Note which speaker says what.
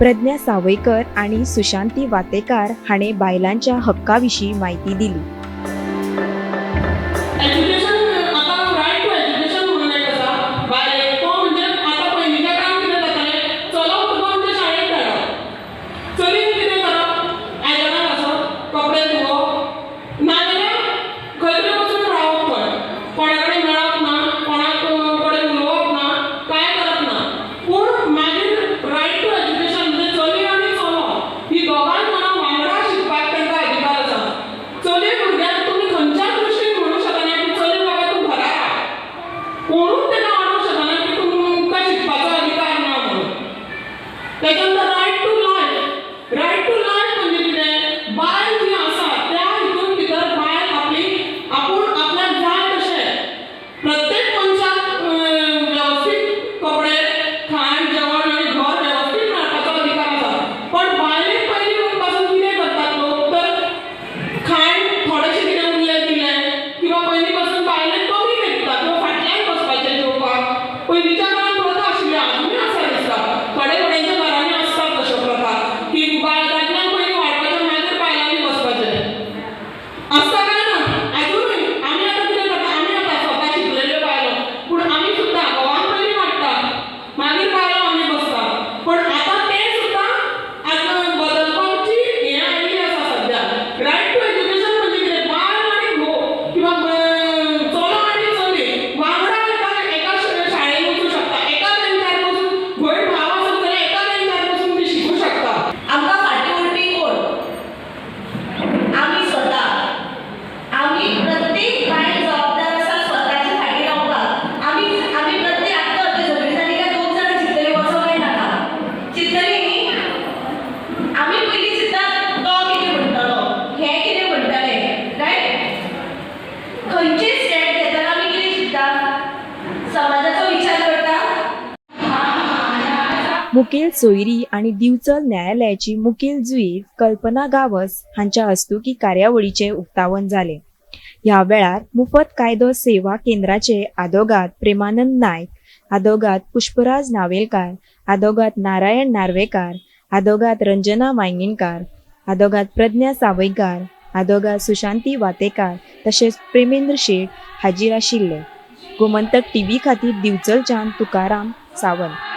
Speaker 1: प्रज्ञा सावयकर आणि सुशांती वातेकार हाणे बायलांच्या हक्काविषयी माहिती दिली। मुखेल सोयरी आणि दिवचल न्यायालयाची मुखेल जुईफ कल्पना गावस हांच्या हस्तुकी कार्यावळीचे उक्तावण झाले। ह्या वेळार मुफत कायदो सेवा केंद्राचे आदोगाद प्रेमानंद नायक, आदोगाद पुष्पराज नावेलकार, आदोगाद नारायण नार्वेकार, आदोगाद रंजना वांयगीणकार, आदोगाद प्रज्ञा सावयकार, आदोगाद सुशांती वातेकार तसेच प्रेमेंद्र शेठ हाजीर आशिल्ले। गोमंतक टीव्ही खातीर दिवचलच्यान तुकाराम सावंत।